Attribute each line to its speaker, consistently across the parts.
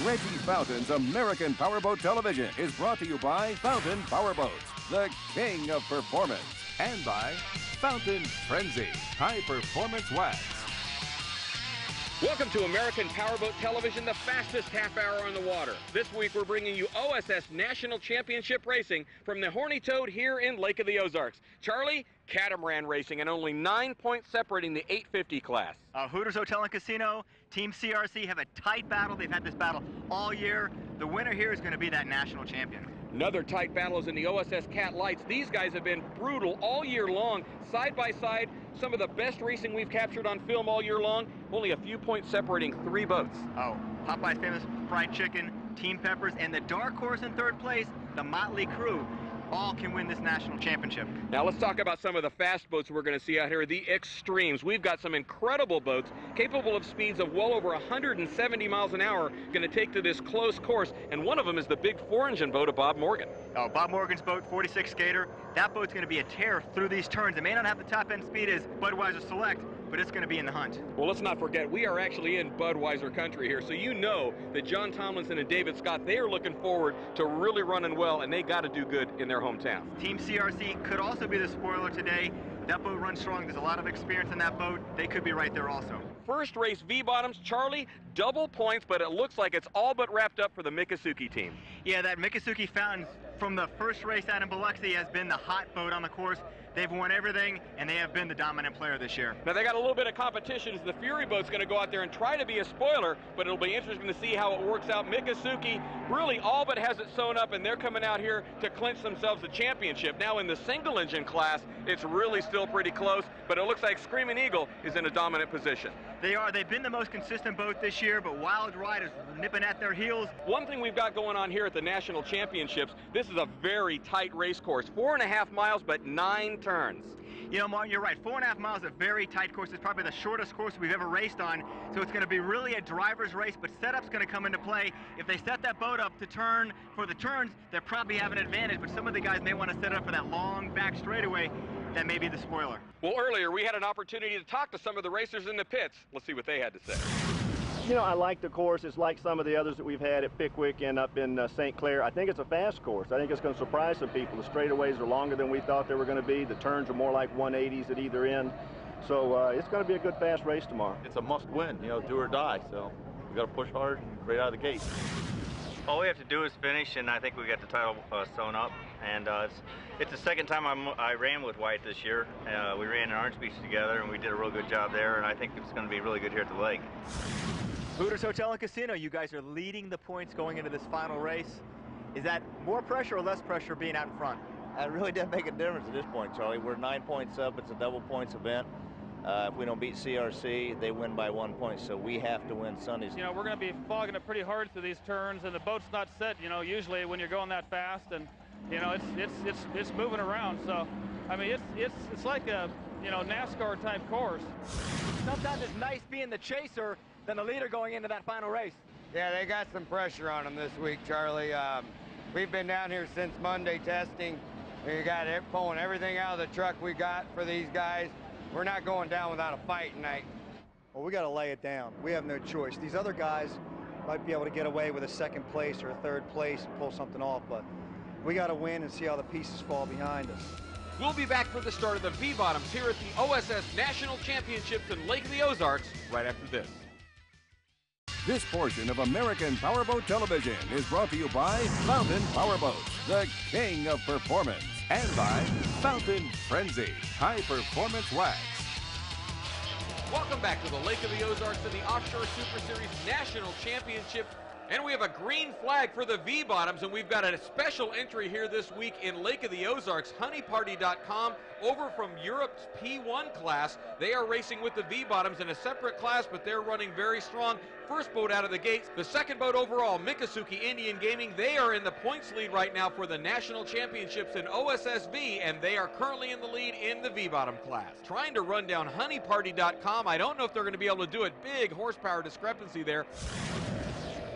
Speaker 1: Reggie Fountain's American Powerboat Television is brought to you by Fountain Powerboats, the king of performance, and by Fountain Frenzy, high-performance wax.
Speaker 2: Welcome to American Powerboat Television, the fastest half hour on the water. This week we're bringing you OSS National Championship Racing from the Horny Toad here in Lake of the Ozarks. Charlie, catamaran racing, and only 9 points separating the 850 class.
Speaker 3: Hooters Hotel and Casino, Team CRC have a tight battle. They've had this battle all year. The winner here is going to be that national champion.
Speaker 2: Another tight battle is in the OSS Cat Lights. These guys have been brutal all year long, side by side. Some of the best racing we've captured on film all year long. Only a few points separating 3 boats.
Speaker 3: Oh, Popeye's Famous Fried Chicken, Team Peppers, and the dark horse in 3rd place, the Motley Crew, all can win this national championship.
Speaker 2: Now let's talk about some of the fast boats we're going to see out here, the Extremes. We've got some incredible boats capable of speeds of well over 170 miles an hour going to take to this close course, and one of them is the big 4-engine boat of Bob Morgan.
Speaker 3: Oh, Bob Morgan's boat, 46 Skater. That boat's going to be a tear through these turns. It may not have the top end speed as Budweiser Select, but it's going to be in the hunt.
Speaker 2: Well, let's not forget, we are actually in Budweiser country here, so you know that John Tomlinson and David Scott, they are looking forward to really running well, and they got to do good in their hometown.
Speaker 3: Team CRC could also be the spoiler today. That boat runs strong. There's a lot of experience in that boat. They could be right there also.
Speaker 2: First race V-bottoms, Charlie, double points, but it looks like it's all but wrapped up for the Miccosukee team.
Speaker 3: Yeah, that Miccosukee Fountain from the first race out in Biloxi has been the hot boat on the course. They've won everything, and they have been the dominant player this year.
Speaker 2: Now, they got a little bit of competition as the Fury boat's going to go out there and try to be a spoiler, but it'll be interesting to see how it works out. Miccosukee really all but has it sewn up, and they're coming out here to clinch themselves the championship. Now, in the single-engine class, it's really still pretty close, but it looks like Screaming Eagle is in a dominant position.
Speaker 3: They are. They've been the most consistent boat this year, but Wild Ride is nipping at their heels.
Speaker 2: One thing we've got going on here at the National Championships, this is a very tight race course. 4.5 miles, but 9 turns.
Speaker 3: You know, Martin, you're right. 4.5 miles is a very tight course. It's probably the shortest course we've ever raced on. So it's going to be really a driver's race, but setup's going to come into play. If they set that boat up to turn for the turns, they probably have an advantage, but some of the guys may want to set it up for that long back straightaway. That may be the spoiler.
Speaker 2: Well, earlier we had an opportunity to talk to some of the racers in the pits. Let's see what they had to say.
Speaker 4: You know, I like the course. It's like some of the others that we've had at Pickwick and up in St. Clair. I think it's a fast course. I think it's going to surprise some people. The straightaways are longer than we thought they were going to be. The turns are more like 180s at either end. So it's going to be a good fast race tomorrow.
Speaker 5: It's a must win, you know, do or die. So we got to push hard and right out of the gate.
Speaker 6: All we have to do is finish, and I think we got the title sewn up. And it's the second time I ran with White this year. We ran in Orange Beach together, and we did a real good job there. And I think it's going to be really good here at the lake.
Speaker 3: Hooters Hotel and Casino, you guys are leading the points going into this final race. Is that more pressure or less pressure being out in front?
Speaker 5: It really doesn't make a difference at this point, Charlie. We're 9 points up. It's a double points event. If we don't beat CRC, they win by 1 point, so we have to win Sundays.
Speaker 7: You know, we're going to be fogging it pretty hard through these turns, and the boat's not set, you know, usually when you're going that fast, and, you know, it's moving around. So, I mean, it's like a, you know, NASCAR-type course.
Speaker 3: Sometimes it's nice being the chaser than the leader going into that final race.
Speaker 8: Yeah, they got some pressure on them this week, Charlie. We've been down here since Monday testing. We got it, pulling everything out of the truck we got for these guys. We're not going down without a fight tonight.
Speaker 9: Well, we got to lay it down. We have no choice. These other guys might be able to get away with a 2nd place or a 3rd place and pull something off, but we got to win and see how the pieces fall behind us.
Speaker 2: We'll be back for the start of the V-bottoms here at the OSS National Championships in Lake of the Ozarks right after this.
Speaker 1: This portion of American Powerboat Television is brought to you by Fountain Powerboats, the king of performance, and by Fountain Frenzy, high-performance wax.
Speaker 2: Welcome back to the Lake of the Ozarks and the Offshore Super Series National Championship. And we have a green flag for the V-bottoms, and we've got a special entry here this week in Lake of the Ozarks. Honeyparty.com over from Europe's P1 class. They are racing with the V-bottoms in a separate class, but they're running very strong. First boat out of the gates. The second boat overall, Miccosukee Indian Gaming. They are in the points lead right now for the National Championships in OSSV, and they are currently in the lead in the V-bottom class. Trying to run down Honeyparty.com. I don't know if they're going to be able to do it. Big horsepower discrepancy there.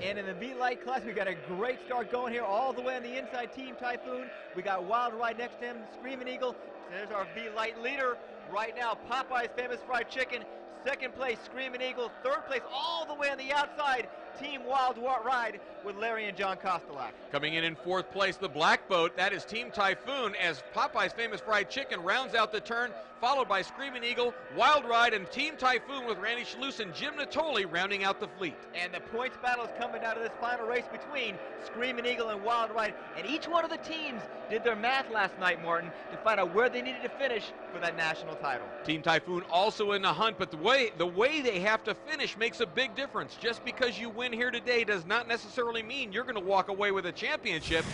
Speaker 3: And in the V-Light class, we got a great start going here all the way on the inside. Team Typhoon. We got Wild Ride next to him, Screaming Eagle. There's our V-Light leader right now, Popeye's Famous Fried Chicken. 2nd place, Screaming Eagle. 3rd place, all the way on the outside, Team Wild Ride with Larry and John Kostelak.
Speaker 2: Coming in fourth place, the Black Boat. That is Team Typhoon, as Popeye's Famous Fried Chicken rounds out the turn, followed by Screaming Eagle, Wild Ride, and Team Typhoon with Randy Chalous and Jim Natoli rounding out the fleet.
Speaker 3: And the points battle is coming out of this final race between Screaming Eagle and Wild Ride. And each one of the teams did their math last night, Martin, to find out where they needed to finish for that national title.
Speaker 2: Team Typhoon also in the hunt, but the way they have to finish makes a big difference. Just because you win here today does not necessarily mean you're going to walk away with a championship.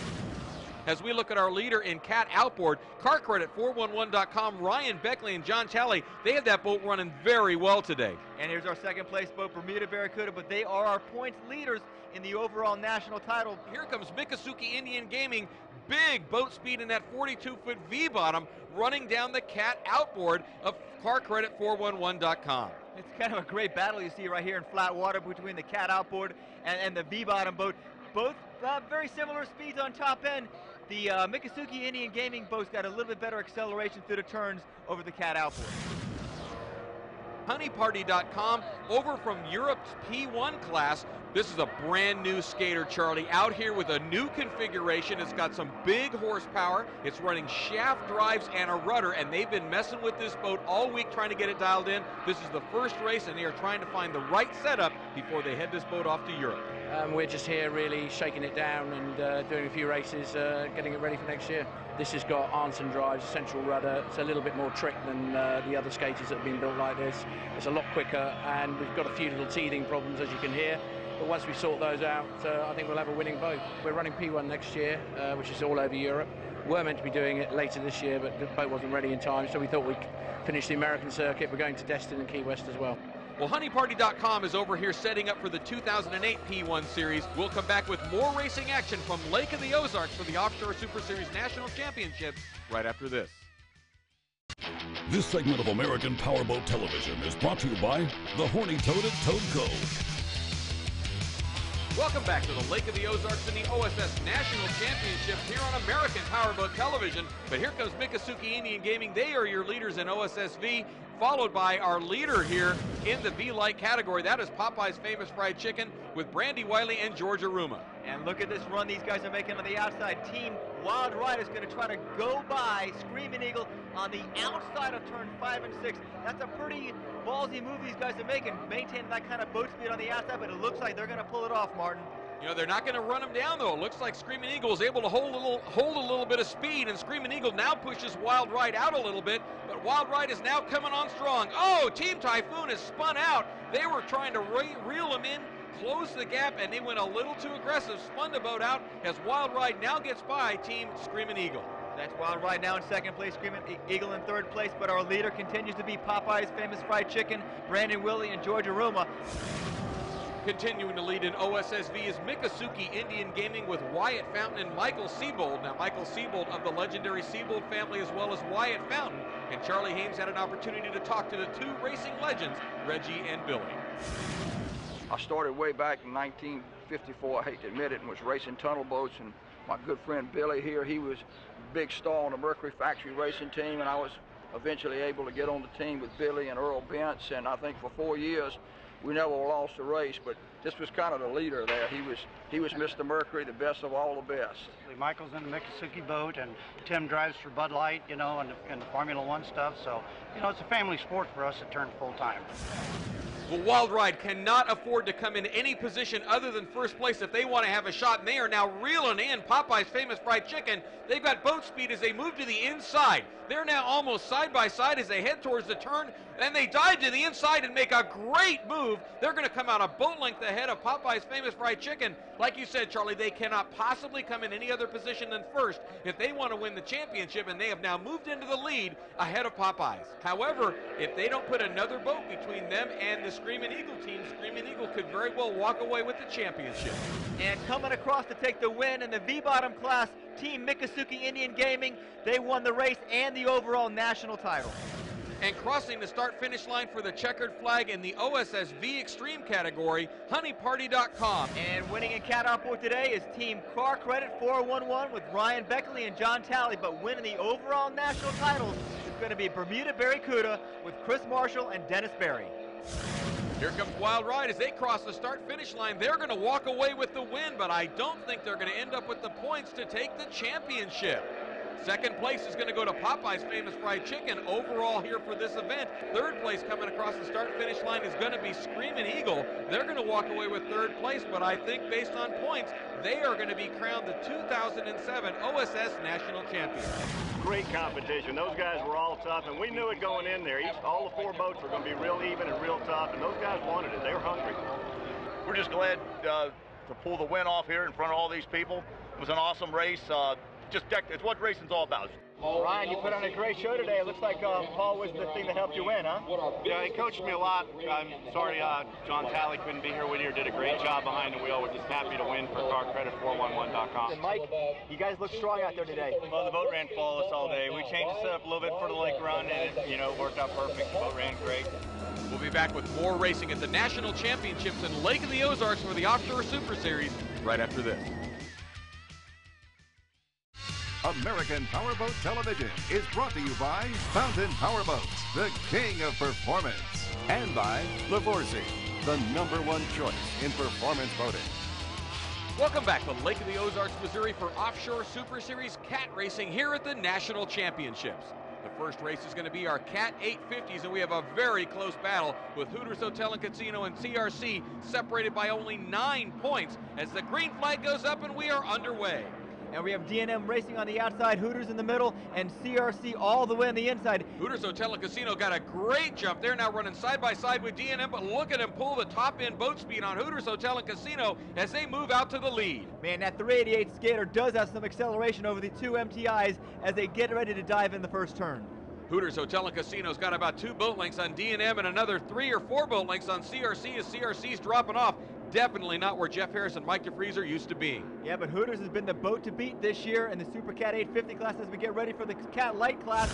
Speaker 2: As we look at our leader in Cat Outboard, car credit 411.com, Ryan Beckley and John Talley, they have that boat running very well today.
Speaker 3: And here's our second place boat, Bermuda Barracuda, but they are our points leaders in the overall national title.
Speaker 2: Here comes Miccosukee Indian Gaming, big boat speed in that 42-foot V-bottom, running down the Cat Outboard of car credit 411.com.
Speaker 3: It's kind of a great battle you see right here in flat water between the Cat Outboard and the V-bottom boat. Both very similar speeds on top end. The Miccosukee Indian Gaming boat's got a little bit better acceleration through the turns over the Cat Outboard.
Speaker 2: Honeyparty.com, over from Europe's P1 class. This is a brand new skater, Charlie, out here with a new configuration. It's got some big horsepower. It's running shaft drives and a rudder, and they've been messing with this boat all week trying to get it dialed in. This is the first race, and they are trying to find the right setup before they head this boat off to Europe.
Speaker 10: We're just here really shaking it down and doing a few races, getting it ready for next year. This has got Arnson drives, central rudder. It's a little bit more trick than the other skaters that have been built like this. It's a lot quicker, and we've got a few little teething problems, as you can hear. But once we sort those out, I think we'll have a winning boat. We're running P1 next year, which is all over Europe. We're meant to be doing it later this year, but the boat wasn't ready in time, so we thought we'd finish the American circuit. We're going to Destin and Key West as well.
Speaker 2: Well, Honeyparty.com is over here setting up for the 2008 P1 Series. We'll come back with more racing action from Lake of the Ozarks for the Offshore Super Series National Championship right after this.
Speaker 11: This segment of American Powerboat Television is brought to you by the Horny Toad at Toad Cove.
Speaker 2: Welcome back to the Lake of the Ozarks in the OSS National Championship here on American Powerboat Television. But here comes Miccosukee Indian Gaming. They are your leaders in OSSV, followed by our leader here in the V-Light category. That is Popeye's Famous Fried Chicken with Brandy Wiley and George Aruma.
Speaker 3: And look at this run these guys are making on the outside. Team Wild Ride is going to try to go by Screaming Eagle on the outside of turn 5 and 6. That's a pretty ballsy move these guys are making, maintaining that kind of boat speed on the outside, but it looks like they're going to pull it off, Martin.
Speaker 2: You know, they're not going to run them down, though. It looks like Screaming Eagle is able to hold a little bit of speed, and Screaming Eagle now pushes Wild Ride out a little bit, but Wild Ride is now coming on strong. Oh, Team Typhoon has spun out. They were trying to reel them in, close the gap, and they went a little too aggressive, spun the boat out as Wild Ride now gets by Team Screaming Eagle.
Speaker 3: That's Wild Ride now in second place, Screaming Eagle in third place, but our leader continues to be Popeye's Famous Fried Chicken, Brandon Willie and George Aruma.
Speaker 2: Continuing to lead in OSSV is Miccosukee Indian Gaming with Wyatt Fountain and Michael Siebold. Now, Michael Siebold of the legendary Siebold family, as well as Wyatt Fountain. And Charlie Haynes had an opportunity to talk to the two racing legends, Reggie and Billy.
Speaker 12: I started way back in 1954, I hate to admit it, and was racing tunnel boats. And my good friend Billy here, he was a big star on the Mercury Factory racing team, and I was eventually able to get on the team with Billy and Earl Bentz. And I think for 4 years, we never lost a race, but this was kind of the leader there. He was Mr. Mercury, the best of all the best.
Speaker 13: Michael's in the Miccosukee boat, and Tim drives for Bud Light, you know, and the Formula One stuff. So, you know, it's a family sport for us that turned full time.
Speaker 2: Well, Wild Ride cannot afford to come in any position other than first place if they want to have a shot, and they are now reeling in Popeye's Famous Fried Chicken. They've got boat speed as they move to the inside. They're now almost side by side as they head towards the turn, and they dive to the inside and make a great move. They're going to come out a boat length ahead of Popeye's Famous Fried Chicken. Like you said, Charlie, they cannot possibly come in any other position than first if they want to win the championship, and they have now moved into the lead ahead of Popeye's. However, if they don't put another boat between them and the Screaming Eagle team, Screaming Eagle could very well walk away with the championship.
Speaker 3: And coming across to take the win in the V-bottom class, Team Miccosukee Indian Gaming. They won the race and the overall national title.
Speaker 2: And crossing the start-finish line for the checkered flag in the OSSV Extreme category, honeyparty.com.
Speaker 3: And winning in Cat Outboard today is Team Car Credit 411 with Ryan Beckley and John Talley, but winning the overall national titles is going to be Bermuda Barracuda with Chris Marshall and Dennis Berry.
Speaker 2: Here comes Wild Ride as they cross the start-finish line. They're going to walk away with the win, but I don't think they're going to end up with the points to take the championship. Second place is going to go to Popeye's Famous Fried Chicken overall here for this event. Third place coming across the start-finish line is going to be Screamin' Eagle. They're going to walk away with third place, but I think based on points, they are going to be crowned the 2007 OSS National Champions.
Speaker 4: Great competition. Those guys were all tough, and we knew it going in there. All the 4 boats were going to be real even and real tough, and those guys wanted it. They were hungry.
Speaker 14: We're just glad to pull the win off here in front of all these people. It was an awesome race. It's what racing's all about.
Speaker 4: Ryan, you put on a great show today. It looks like Paul was the thing that helped you win, huh?
Speaker 15: Yeah, he coached me a lot. I'm sorry John Talley couldn't be here with you. Did a great job behind the wheel. We're just happy to win for CarCredit411.com.
Speaker 4: And Mike, you guys look strong out there today.
Speaker 6: Well, the boat ran flawless all day. We changed the setup a little bit for the lake run, and it worked out perfect. The boat ran great.
Speaker 2: We'll be back with more racing at the National Championships in Lake of the Ozarks for the Offshore Super Series right after this.
Speaker 1: American Powerboat Television is brought to you by Fountain Powerboats, the king of performance, and by Lavorsi, the #1 choice in performance boating.
Speaker 2: Welcome back to Lake of the Ozarks, Missouri for Offshore Super Series cat racing here at the National Championships. The first race is going to be our Cat 850s, and we have a very close battle with Hooters Hotel and Casino and CRC separated by only 9 points as the green flag goes up and we are underway.
Speaker 16: And we have D&M Racing on the outside, Hooters in the middle, and CRC all the way on the inside.
Speaker 2: Hooters Hotel and Casino got a great jump. They're now running side by side with D&M, but look at them pull the top end boat speed on Hooters Hotel and Casino as they move out to the lead.
Speaker 16: Man, that 388 Skater does have some acceleration over the 2 MTIs as they get ready to dive in the first turn.
Speaker 2: Hooters Hotel and Casino's got about 2 boat lengths on D&M and another 3 or 4 boat lengths on CRC as CRC's dropping off. Definitely not where Jeff Harris and Mike DeFries are used to being.
Speaker 16: Yeah, but Hooters has been the boat to beat this year in the Super Cat 850 class as we get ready for the Cat Light class.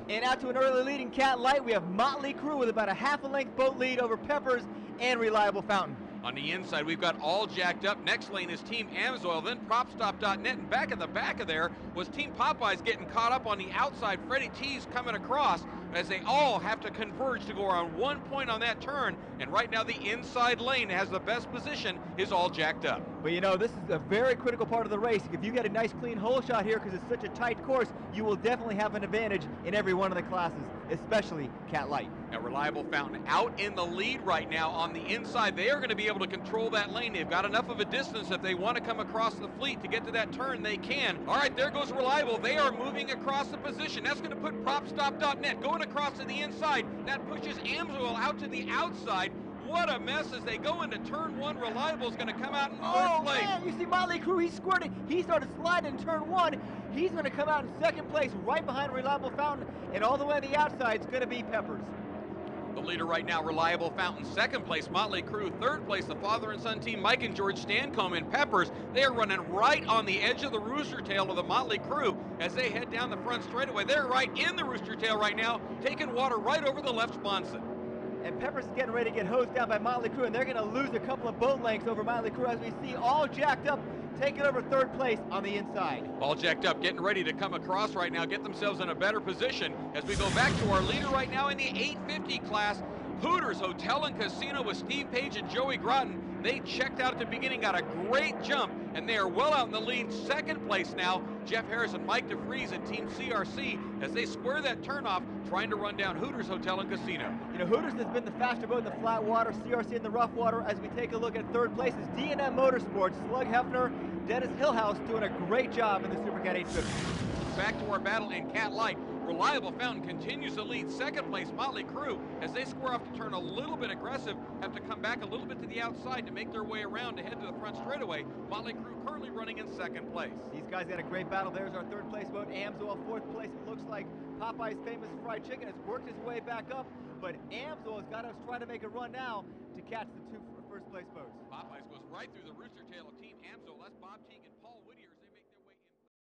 Speaker 16: And out to an early lead in Cat Light, we have Motley Crue with about a half a length boat lead over Peppers and Reliable Fountain.
Speaker 2: On the inside, we've got All Jacked Up. Next lane is Team Amsoil, then PropStop.net, and back in the back of there was Team Popeyes getting caught up on the outside. Freddie T's coming across as they all have to converge to go around 1 point on that turn. And right now, the inside lane has the best position, is All Jacked Up.
Speaker 16: But this is a very critical part of the race. If you get a nice clean hole shot here because it's such a tight course, you will definitely have an advantage in every one of the classes, especially Cat Light.
Speaker 2: Now, Reliable Fountain out in the lead right now on the inside. They are going to be able to control that lane. They've got enough of a distance. If they want to come across the fleet to get to that turn, they can. All right, there goes Reliable. They are moving across the position. That's going to put PropStop.net going across to the inside. That pushes Amsoil out to the outside. What a mess as they go into turn 1. Reliable is going to come out in third place.
Speaker 16: Man, you see Motley Crue, he squirted. He started sliding in turn 1. He's going to come out in second place right behind Reliable Fountain. And all the way on the outside is going to be Peppers.
Speaker 2: The leader right now, Reliable Fountain, second place, Motley Crue, third place, the father and son team, Mike and George Stancombe and Peppers. They are running right on the edge of the rooster tail of the Motley Crue as they head down the front straightaway. They're right in the rooster tail right now, taking water right over the left sponson.
Speaker 16: And Peppers is getting ready to get hosed down by Motley Crue, and they're going to lose a couple of boat lengths over Motley Crue as we see All Jacked Up taking over third place on the inside.
Speaker 2: All Jacked Up getting ready to come across right now, get themselves in a better position as we go back to our leader right now in the 850 class. Hooters Hotel and Casino with Steve Page and Joey Groton. They checked out at the beginning, got a great jump, and they are well out in the lead. Second place now, Jeff Harris and Mike DeFries and Team CRC as they square that turnoff, trying to run down Hooters Hotel and Casino.
Speaker 16: Hooters has been the faster boat in the flat water, CRC in the rough water. As we take a look at third place is D&M Motorsports, Slug Hefner, Dennis Hillhouse doing a great job in the Super Cat 850.
Speaker 2: Back to our battle in Cat Light. Reliable Fountain continues to lead. Second place, Motley Crue, as they square off to turn a little bit aggressive, have to come back a little bit to the outside to make their way around to head to the front straightaway. Motley Crue currently running in second place.
Speaker 16: These guys got a great battle. There's our third place boat, Amsoil. Fourth place, it looks like Popeye's Famous Fried Chicken has worked his way back up, but Amsoil has got to try to make a run now to catch the 2 first place boats.
Speaker 2: Popeyes goes right through the rooster tail of Team Amsoil. That's Bob Teagan.